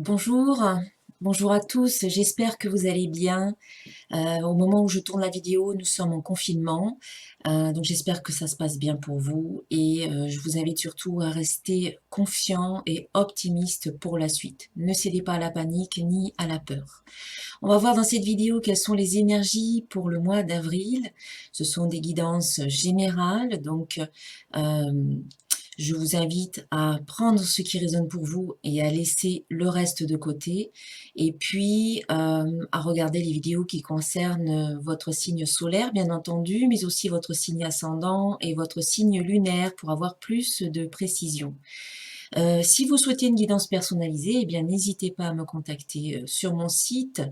Bonjour, bonjour à tous, j'espère que vous allez bien. Au moment où je tourne la vidéo, nous sommes en confinement, donc j'espère que ça se passe bien pour vous et je vous invite surtout à rester confiant et optimiste pour la suite. Ne cédez pas à la panique ni à la peur. On va voir dans cette vidéo quelles sont les énergies pour le mois d'avril. Ce sont des guidances générales, donc euh, je vous invite à prendre ce qui résonne pour vous et à laisser le reste de côté. Et puis à regarder les vidéos qui concernent votre signe solaire, bien entendu, mais aussi votre signe ascendant et votre signe lunaire pour avoir plus de précision. Si vous souhaitez une guidance personnalisée, eh bien n'hésitez pas à me contacter sur mon site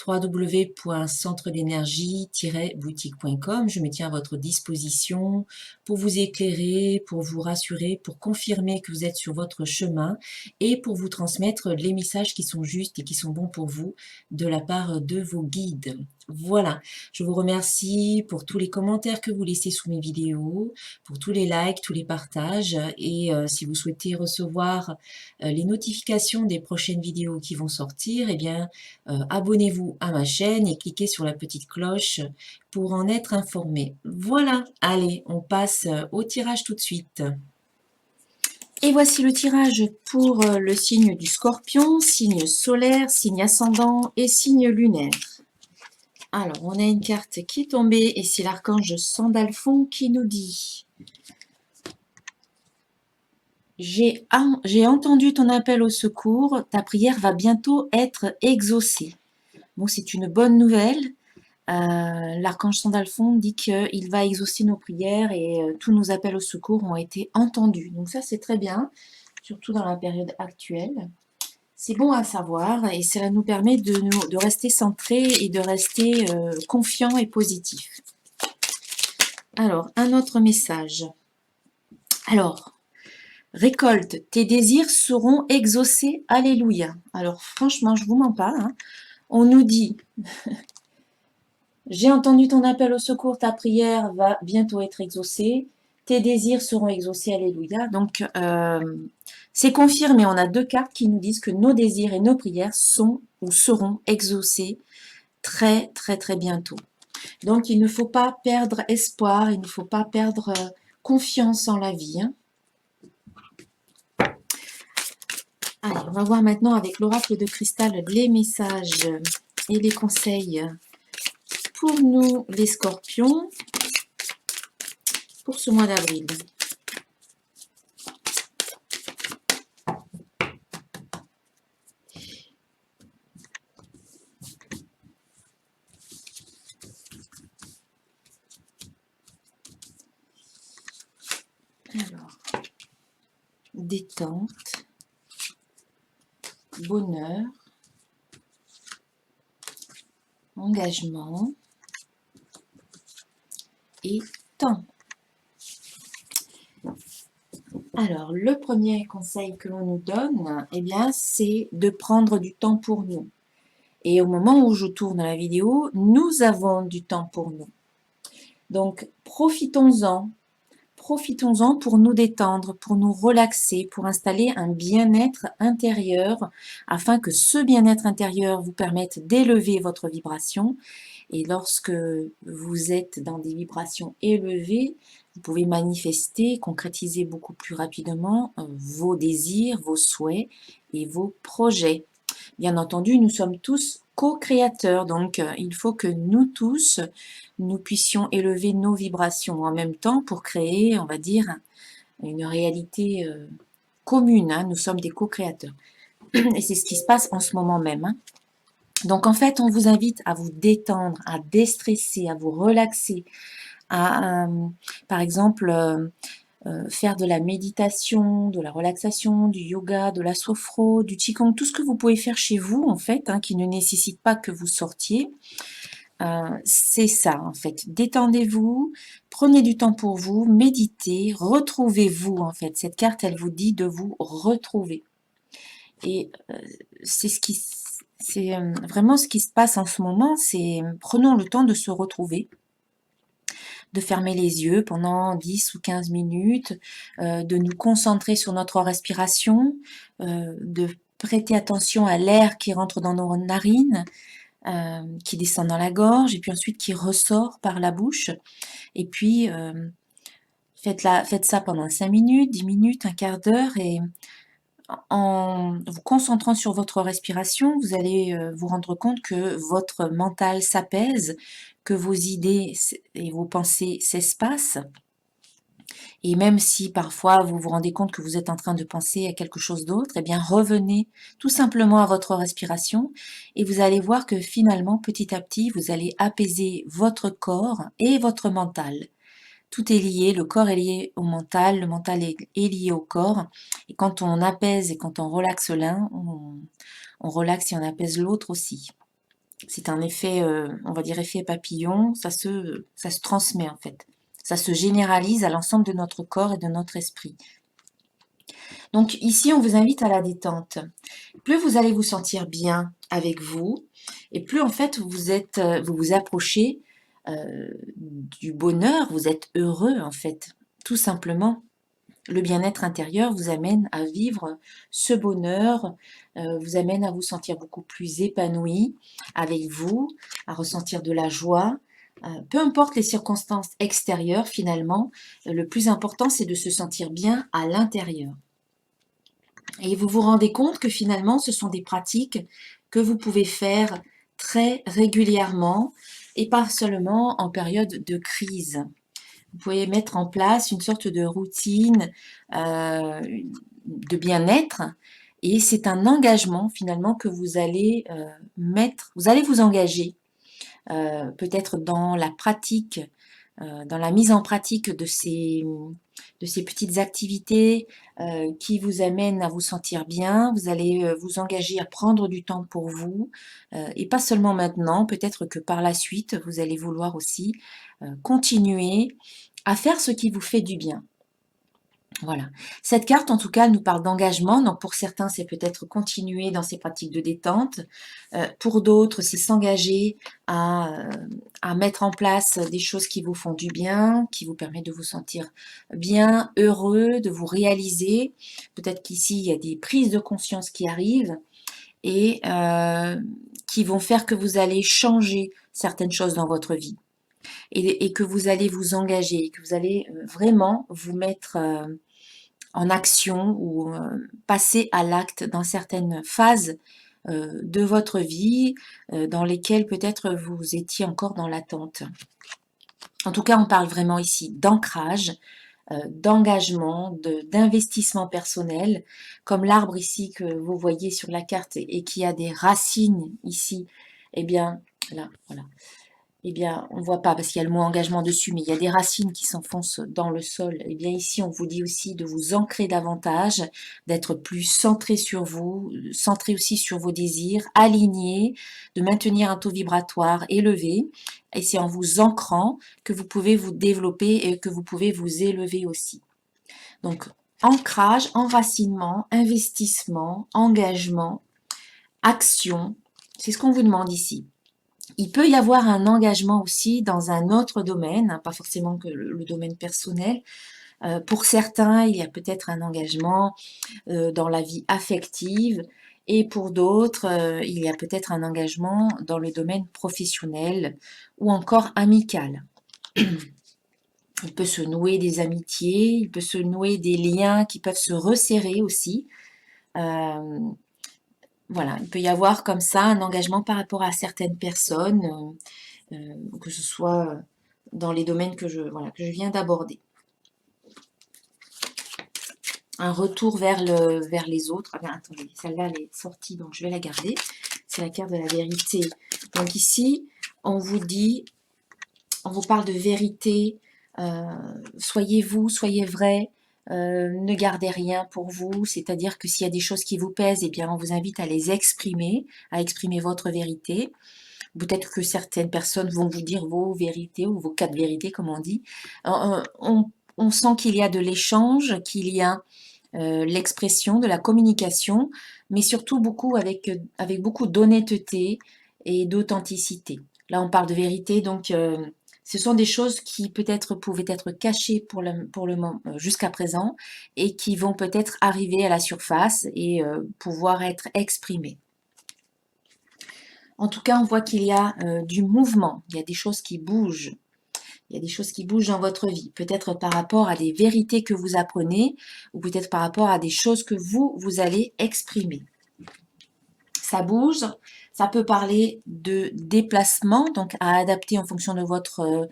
www.centredénergie-boutique.com. Je me tiens à votre disposition pour vous éclairer, pour vous rassurer, pour confirmer que vous êtes sur votre chemin et pour vous transmettre les messages qui sont justes et qui sont bons pour vous de la part de vos guides. Voilà, je vous remercie pour tous les commentaires que vous laissez sous mes vidéos, pour tous les likes, tous les partages. Et si vous souhaitez recevoir les notifications des prochaines vidéos qui vont sortir, eh bien, abonnez-vous à ma chaîne et cliquez sur la petite cloche pour en être informé. Voilà, allez, on passe au tirage tout de suite. Et voici le tirage pour le signe du Scorpion, signe solaire, signe ascendant et signe lunaire. Alors, on a une carte qui est tombée et c'est l'archange Sandalphon qui nous dit: J'ai entendu ton appel au secours, ta prière va bientôt être exaucée. Bon, c'est une bonne nouvelle. L'archange Sandalphon dit qu'il va exaucer nos prières et tous nos appels au secours ont été entendus. Donc ça, c'est très bien, surtout dans la période actuelle. C'est bon à savoir et cela nous permet de rester centrés et de rester confiants et positifs. Alors, un autre message. Alors, récolte, tes désirs seront exaucés, alléluia. Alors franchement, je vous mens pas, hein. On nous dit, j'ai entendu ton appel au secours, ta prière va bientôt être exaucée, tes désirs seront exaucés, alléluia. Donc c'est confirmé, on a deux cartes qui nous disent que nos désirs et nos prières sont ou seront exaucés très très très bientôt. Donc il ne faut pas perdre espoir, il ne faut pas perdre confiance en la vie, hein. Allez, on va voir maintenant avec l'oracle de cristal les messages et les conseils pour nous, les scorpions, pour ce mois d'avril. Alors, détente, bonheur, engagement et temps. Alors, le premier conseil que l'on nous donne, eh bien, c'est de prendre du temps pour nous. Et au moment où je tourne la vidéo, nous avons du temps pour nous. Donc, profitons-en. Profitons-en pour nous détendre, pour nous relaxer, pour installer un bien-être intérieur, afin que ce bien-être intérieur vous permette d'élever votre vibration. Et lorsque vous êtes dans des vibrations élevées, vous pouvez manifester, concrétiser beaucoup plus rapidement vos désirs, vos souhaits et vos projets. Bien entendu, nous sommes tous co-créateurs, donc il faut que nous tous, nous puissions élever nos vibrations en même temps pour créer, on va dire, une réalité commune, hein. Nous sommes des co-créateurs. Et c'est ce qui se passe en ce moment même, hein. Donc en fait, on vous invite à vous détendre, à déstresser, à vous relaxer, à par exemple, faire de la méditation, de la relaxation, du yoga, de la sophro, du qigong, tout ce que vous pouvez faire chez vous en fait, hein, qui ne nécessite pas que vous sortiez. C'est ça en fait. Détendez-vous, prenez du temps pour vous, méditez, retrouvez-vous en fait. Cette carte, elle vous dit de vous retrouver. Et c'est vraiment ce qui se passe en ce moment, c'est prenons le temps de se retrouver, de fermer les yeux pendant 10 ou 15 minutes, de nous concentrer sur notre respiration, de prêter attention à l'air qui rentre dans nos narines, qui descend dans la gorge et puis ensuite qui ressort par la bouche. Et puis, faites ça pendant 5 minutes, 10 minutes, un quart d'heure et en vous concentrant sur votre respiration, vous allez vous rendre compte que votre mental s'apaise, que vos idées et vos pensées s'espacent. Et même si parfois vous vous rendez compte que vous êtes en train de penser à quelque chose d'autre, eh bien revenez tout simplement à votre respiration et vous allez voir que finalement, petit à petit, vous allez apaiser votre corps et votre mental. Tout est lié, le corps est lié au mental, le mental est lié au corps. Et quand on apaise et quand on relaxe l'un, on relaxe et on apaise l'autre aussi. C'est un effet, on va dire effet papillon, ça se transmet en fait. Ça se généralise à l'ensemble de notre corps et de notre esprit. Donc ici, on vous invite à la détente. Plus vous allez vous sentir bien avec vous, et plus en fait vous vous approchez du bonheur, vous êtes heureux en fait, tout simplement. Le bien-être intérieur vous amène à vivre ce bonheur, vous amène à vous sentir beaucoup plus épanoui avec vous, à ressentir de la joie. Peu importe les circonstances extérieures finalement, le plus important c'est de se sentir bien à l'intérieur. Et vous vous rendez compte que finalement ce sont des pratiques que vous pouvez faire très régulièrement et pas seulement en période de crise. Vous pouvez mettre en place une sorte de routine de bien-être et c'est un engagement finalement que vous allez mettre, vous allez vous engager peut-être dans la pratique, dans la mise en pratique de ces petites activités qui vous amènent à vous sentir bien. Vous allez vous engager à prendre du temps pour vous et pas seulement maintenant, peut-être que par la suite, vous allez vouloir aussi continuer à faire ce qui vous fait du bien. Voilà. Cette carte, en tout cas, elle nous parle d'engagement. Donc, pour certains, c'est peut-être continuer dans ces pratiques de détente. Pour d'autres, c'est s'engager à mettre en place des choses qui vous font du bien, qui vous permettent de vous sentir bien, heureux, de vous réaliser. Peut-être qu'ici, il y a des prises de conscience qui arrivent et qui vont faire que vous allez changer certaines choses dans votre vie. Et que vous allez vous engager, que vous allez vraiment vous mettre en action ou passer à l'acte dans certaines phases de votre vie dans lesquelles peut-être vous étiez encore dans l'attente. En tout cas, on parle vraiment ici d'ancrage, d'engagement, d'investissement personnel, comme l'arbre ici que vous voyez sur la carte et qui a des racines ici, eh bien, là, voilà. Eh bien, on ne voit pas parce qu'il y a le mot engagement dessus, mais il y a des racines qui s'enfoncent dans le sol. Eh bien, ici, on vous dit aussi de vous ancrer davantage, d'être plus centré sur vous, centré aussi sur vos désirs, aligné, de maintenir un taux vibratoire élevé. Et c'est en vous ancrant que vous pouvez vous développer et que vous pouvez vous élever aussi. Donc, ancrage, enracinement, investissement, engagement, action, c'est ce qu'on vous demande ici. Il peut y avoir un engagement aussi dans un autre domaine, hein, pas forcément que le domaine personnel. Pour certains, il y a peut-être un engagement dans la vie affective et pour d'autres, il y a peut-être un engagement dans le domaine professionnel ou encore amical. Il peut se nouer des amitiés, il peut se nouer des liens qui peuvent se resserrer aussi. Voilà, il peut y avoir comme ça un engagement par rapport à certaines personnes, que ce soit dans les domaines que je viens d'aborder. Un retour vers les autres. Ah bien, attendez, celle-là, elle est sortie, donc je vais la garder. C'est la carte de la vérité. Donc ici, on vous dit, on vous parle de vérité. Soyez vous, soyez vrai. Ne gardez rien pour vous, c'est-à-dire que s'il y a des choses qui vous pèsent, eh bien on vous invite à les exprimer, à exprimer votre vérité. Peut-être que certaines personnes vont vous dire vos vérités ou vos 4 vérités, comme on dit. On sent qu'il y a de l'échange, qu'il y a l'expression, de la communication, mais surtout beaucoup avec beaucoup d'honnêteté et d'authenticité. Là, on parle de vérité, donc Ce sont des choses qui peut-être pouvaient être cachées pour le moment, jusqu'à présent et qui vont peut-être arriver à la surface et pouvoir être exprimées. En tout cas, on voit qu'il y a du mouvement, il y a des choses qui bougent. Il y a des choses qui bougent dans votre vie, peut-être par rapport à des vérités que vous apprenez ou peut-être par rapport à des choses que vous allez exprimer. Ça bouge, ça peut parler de déplacement, donc à adapter en fonction de votre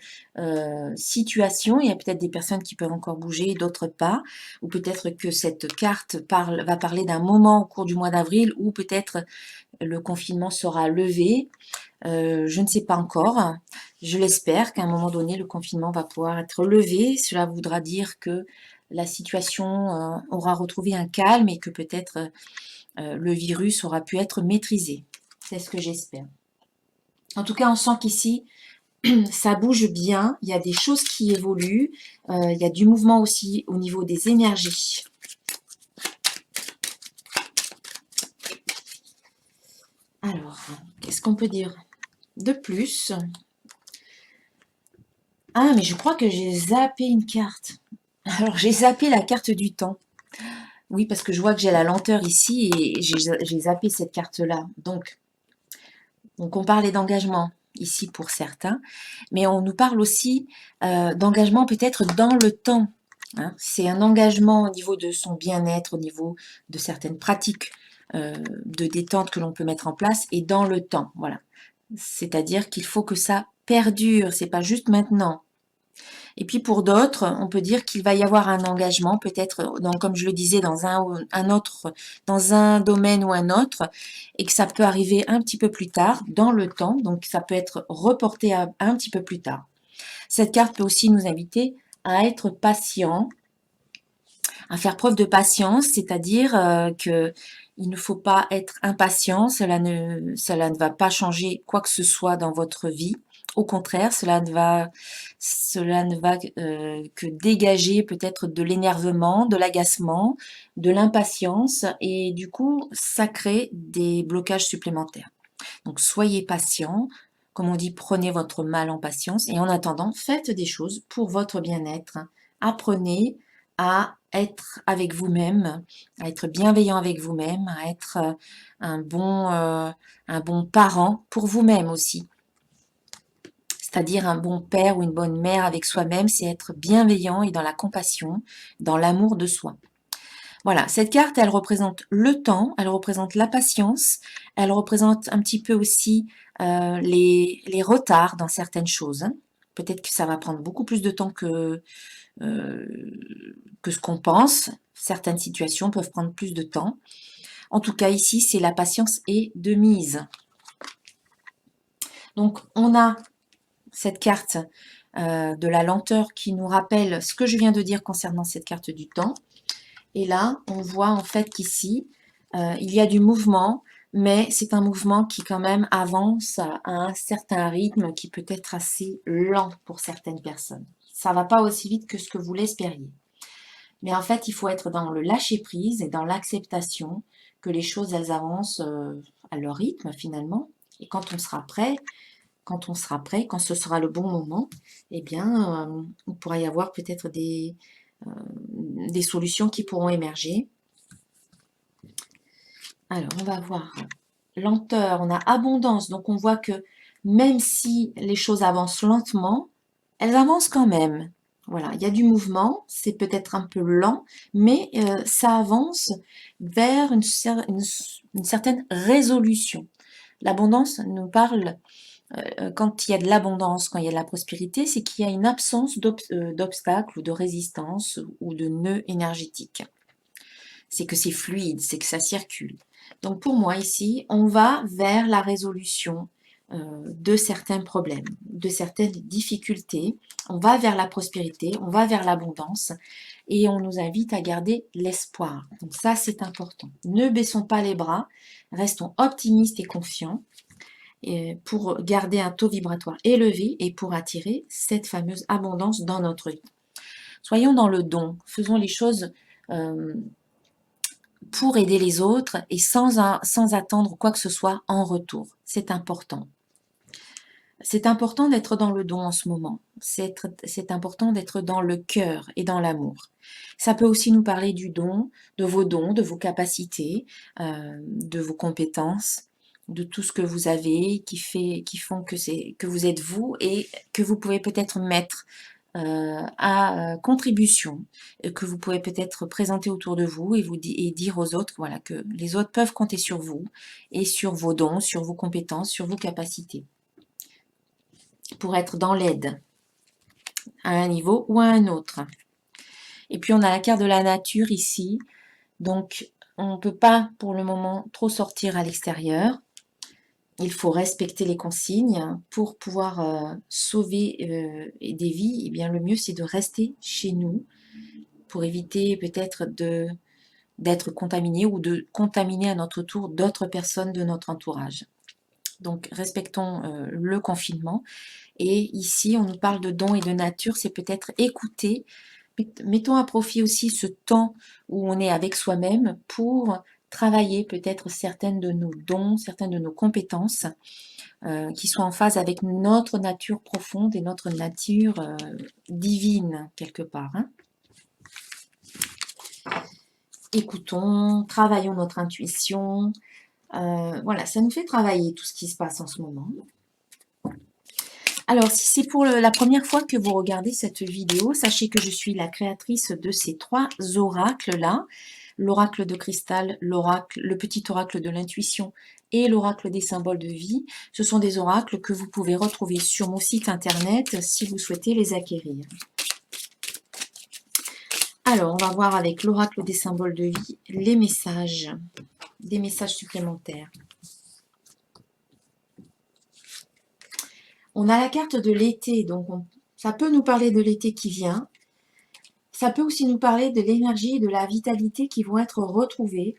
situation. Il y a peut-être des personnes qui peuvent encore bouger, d'autres pas, ou peut-être que cette carte va parler d'un moment au cours du mois d'avril où peut-être le confinement sera levé. Je ne sais pas encore. Je l'espère qu'à un moment donné, le confinement va pouvoir être levé. Cela voudra dire que la situation aura retrouvé un calme et que peut-être le virus aura pu être maîtrisé. C'est ce que j'espère. En tout cas, on sent qu'ici, ça bouge bien. Il y a des choses qui évoluent. Il y a du mouvement aussi au niveau des énergies. Alors, qu'est-ce qu'on peut dire de plus? Ah, mais je crois que j'ai zappé une carte. Alors, j'ai zappé la carte du temps. Oui, parce que je vois que j'ai la lenteur ici et j'ai zappé cette carte-là. Donc, on parlait d'engagement ici pour certains, mais on nous parle aussi d'engagement peut-être dans le temps. Hein. C'est un engagement au niveau de son bien-être, au niveau de certaines pratiques de détente que l'on peut mettre en place et dans le temps. Voilà. C'est-à-dire qu'il faut que ça perdure, c'est pas juste maintenant. Et puis pour d'autres, on peut dire qu'il va y avoir un engagement, peut-être, comme je le disais, dans un autre, dans un domaine ou un autre, et que ça peut arriver un petit peu plus tard dans le temps, donc ça peut être reporté à un petit peu plus tard. Cette carte peut aussi nous inviter à être patient, à faire preuve de patience, c'est-à-dire que il ne faut pas être impatient, cela ne va pas changer quoi que ce soit dans votre vie. Au contraire, cela ne va que dégager peut-être de l'énervement, de l'agacement, de l'impatience et du coup, ça crée des blocages supplémentaires. Donc, soyez patient. Comme on dit, prenez votre mal en patience et en attendant, faites des choses pour votre bien-être. Apprenez à être avec vous-même, à être bienveillant avec vous-même, à être un bon parent pour vous-même aussi. C'est-à-dire un bon père ou une bonne mère avec soi-même, c'est être bienveillant et dans la compassion, dans l'amour de soi. Voilà, cette carte, elle représente le temps, elle représente la patience, elle représente un petit peu aussi les retards dans certaines choses. Peut-être que ça va prendre beaucoup plus de temps euh, que ce qu'on pense. Certaines situations peuvent prendre plus de temps. En tout cas, ici, c'est la patience est de mise. Donc, on a cette carte de la lenteur qui nous rappelle ce que je viens de dire concernant cette carte du temps. Et là, on voit en fait qu'ici, il y a du mouvement, mais c'est un mouvement qui quand même avance à un certain rythme qui peut être assez lent pour certaines personnes. Ça ne va pas aussi vite que ce que vous l'espériez. Mais en fait, il faut être dans le lâcher-prise et dans l'acceptation que les choses, elles avancent à leur rythme finalement. Et quand on sera prêt, quand ce sera le bon moment, eh bien, il pourra y avoir peut-être des solutions qui pourront émerger. Alors, on va voir lenteur, on a abondance, donc on voit que même si les choses avancent lentement, elles avancent quand même. Voilà, il y a du mouvement, c'est peut-être un peu lent, mais ça avance vers une certaine résolution. L'abondance nous parle, quand il y a de l'abondance, quand il y a de la prospérité, c'est qu'il y a une absence d'obstacles ou de résistance ou de nœuds énergétiques. C'est que c'est fluide, c'est que ça circule. Donc pour moi ici, on va vers la résolution de certains problèmes, de certaines difficultés. On va vers la prospérité, on va vers l'abondance et on nous invite à garder l'espoir. Donc ça, c'est important. Ne baissons pas les bras, restons optimistes et confiants pour garder un taux vibratoire élevé et pour attirer cette fameuse abondance dans notre vie. Soyons dans le don, faisons les choses pour aider les autres et sans attendre quoi que ce soit en retour. C'est important. C'est important d'être dans le don en ce moment. C'est important d'être dans le cœur et dans l'amour. Ça peut aussi nous parler du dons, de vos capacités, de vos compétences, de tout ce que vous avez qui font que vous êtes vous et que vous pouvez peut-être mettre à contribution, que vous pouvez peut-être présenter autour de vous et dire aux autres, voilà, que les autres peuvent compter sur vous et sur vos dons, sur vos compétences, sur vos capacités pour être dans l'aide à un niveau ou à un autre. Et puis on a la carte de la nature ici, donc on ne peut pas pour le moment trop sortir à l'extérieur. Il faut respecter les consignes pour pouvoir sauver des vies. Eh bien, le mieux c'est de rester chez nous pour éviter peut-être d'être contaminé ou de contaminer à notre tour d'autres personnes de notre entourage. Donc respectons le confinement. Et ici, on nous parle de dons et de nature, c'est peut-être écouter. Mettons à profit aussi ce temps où on est avec soi-même pour travailler peut-être certaines de nos dons, certaines de nos compétences qui sont en phase avec notre nature profonde et notre nature divine quelque part. Hein. Écoutons, travaillons notre intuition. Voilà, ça nous fait travailler tout ce qui se passe en ce moment. Alors, si c'est pour la première fois que vous regardez cette vidéo, sachez que je suis la créatrice de ces 3 oracles-là. L'oracle de cristal, le petit oracle de l'intuition et l'oracle des symboles de vie. Ce sont des oracles que vous pouvez retrouver sur mon site internet si vous souhaitez les acquérir. Alors, on va voir avec l'oracle des symboles de vie les messages, des messages supplémentaires. On a la carte de l'été, donc ça peut nous parler de l'été qui vient. Ça peut aussi nous parler de l'énergie et de la vitalité qui vont être retrouvées,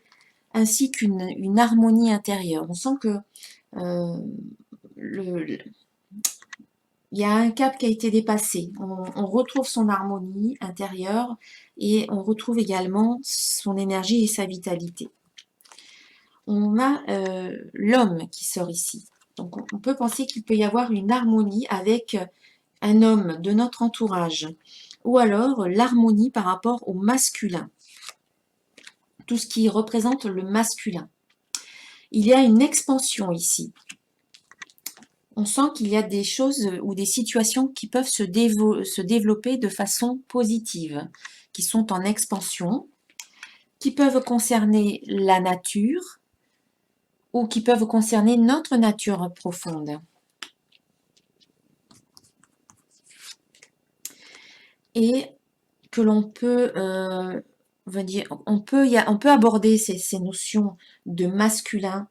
ainsi qu'une harmonie intérieure. On sent que il y a un cap qui a été dépassé. On retrouve son harmonie intérieure et on retrouve également son énergie et sa vitalité. On a l'homme qui sort ici. Donc on peut penser qu'il peut y avoir une harmonie avec un homme de notre entourage ou alors l'harmonie par rapport au masculin. Tout ce qui représente le masculin. Il y a une expansion ici. On sent qu'il y a des choses ou des situations qui peuvent se développer de façon positive, qui sont en expansion, qui peuvent concerner la nature ou qui peuvent concerner notre nature profonde. Et que l'on peut, on peut aborder ces notions de masculin,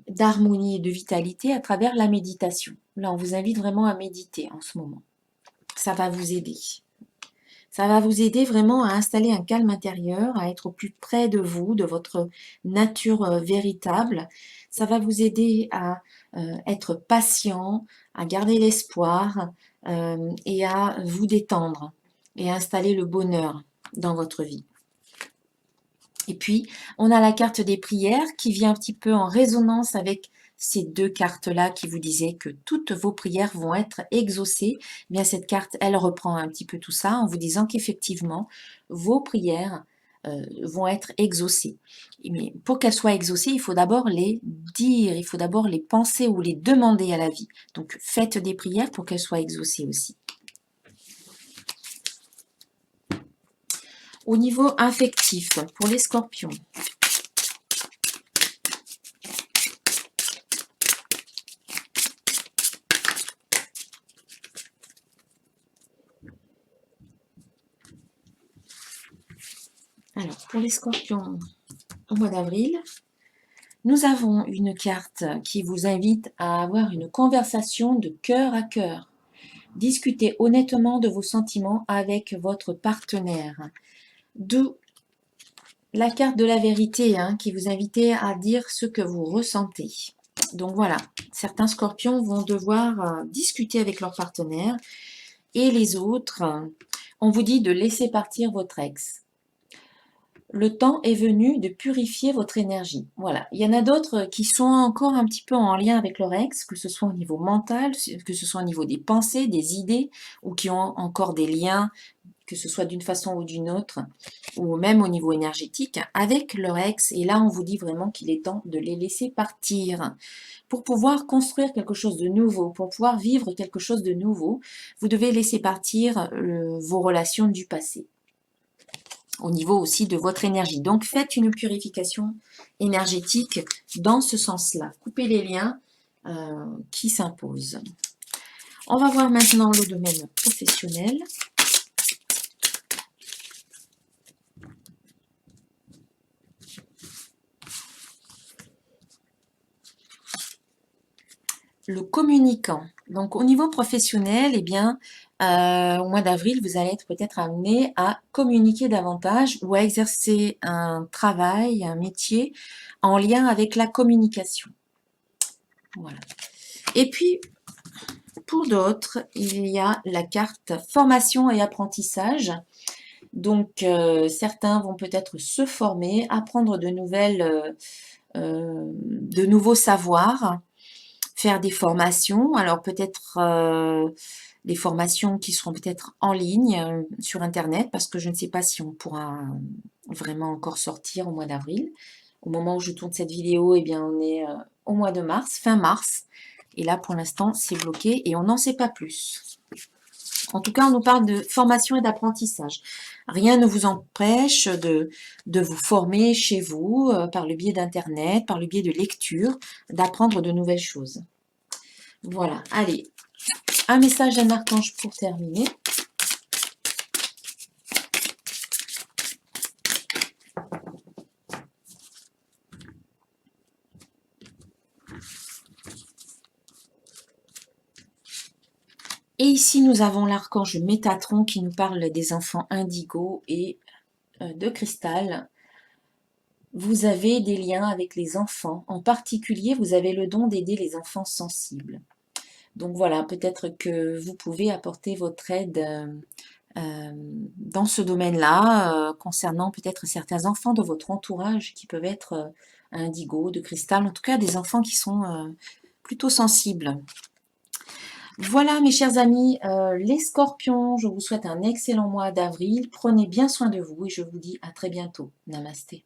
d'harmonie et de vitalité à travers la méditation. Là, on vous invite vraiment à méditer en ce moment. Ça va vous aider. Ça va vous aider vraiment à installer un calme intérieur, à être au plus près de vous, de votre nature véritable. Ça va vous aider à être patient, à garder l'espoir et à vous détendre et à installer le bonheur dans votre vie. Et puis, on a la carte des prières qui vient un petit peu en résonance avec ces 2 cartes-là qui vous disaient que toutes vos prières vont être exaucées. Eh bien, cette carte, elle reprend un petit peu tout ça en vous disant qu'effectivement, vos prières vont être exaucées. Mais pour qu'elles soient exaucées, il faut d'abord les dire, il faut d'abord les penser ou les demander à la vie. Donc, faites des prières pour qu'elles soient exaucées aussi. Au niveau affectif, pour les scorpions, alors pour les scorpions au mois d'avril, nous avons une carte qui vous invite à avoir une conversation de cœur à cœur. Discutez honnêtement de vos sentiments avec votre partenaire. D'où la carte de la vérité qui vous invite à dire ce que vous ressentez. Donc voilà, certains scorpions vont devoir discuter avec leur partenaire et les autres, on vous dit de laisser partir votre ex. le temps est venu de purifier votre énergie. Voilà. Il y en a d'autres qui sont encore un petit peu en lien avec leur ex, que ce soit au niveau mental, que ce soit au niveau des pensées, des idées, ou qui ont encore des liens, que ce soit d'une façon ou d'une autre, ou même au niveau énergétique, avec leur ex. Et là, on vous dit vraiment qu'il est temps de les laisser partir. Pour pouvoir construire quelque chose de nouveau, pour pouvoir vivre quelque chose de nouveau, vous devez laisser partir vos relations du passé au niveau aussi de votre énergie. Donc, faites une purification énergétique dans ce sens-là. Coupez les liens qui s'imposent. On va voir maintenant le domaine professionnel. Le communicant. Donc, au niveau professionnel, eh bien, au mois d'avril, vous allez être peut-être amené à communiquer davantage ou à exercer un travail, un métier en lien avec la communication. Voilà. Et puis, pour d'autres, il y a la carte formation et apprentissage. Donc, certains vont peut-être se former, apprendre de nouveaux savoirs, faire des formations. Alors, peut-être des formations qui seront peut-être en ligne sur Internet, parce que je ne sais pas si on pourra vraiment encore sortir au mois d'avril. Au moment où je tourne cette vidéo, eh bien, on est au mois de mars, fin mars. Et là, pour l'instant, c'est bloqué et on n'en sait pas plus. En tout cas, on nous parle de formation et d'apprentissage. Rien ne vous empêche de vous former chez vous par le biais d'Internet, par le biais de lecture, d'apprendre de nouvelles choses. Voilà, allez, un message d'un archange pour terminer. Et ici, nous avons l'archange Métatron qui nous parle des enfants indigo et de cristal. Vous avez des liens avec les enfants. En particulier, vous avez le don d'aider les enfants sensibles. Donc voilà, peut-être que vous pouvez apporter votre aide dans ce domaine-là, concernant peut-être certains enfants de votre entourage qui peuvent être indigo, de cristal, en tout cas des enfants qui sont plutôt sensibles. Voilà mes chers amis, les scorpions, je vous souhaite un excellent mois d'avril. Prenez bien soin de vous et je vous dis à très bientôt. Namasté.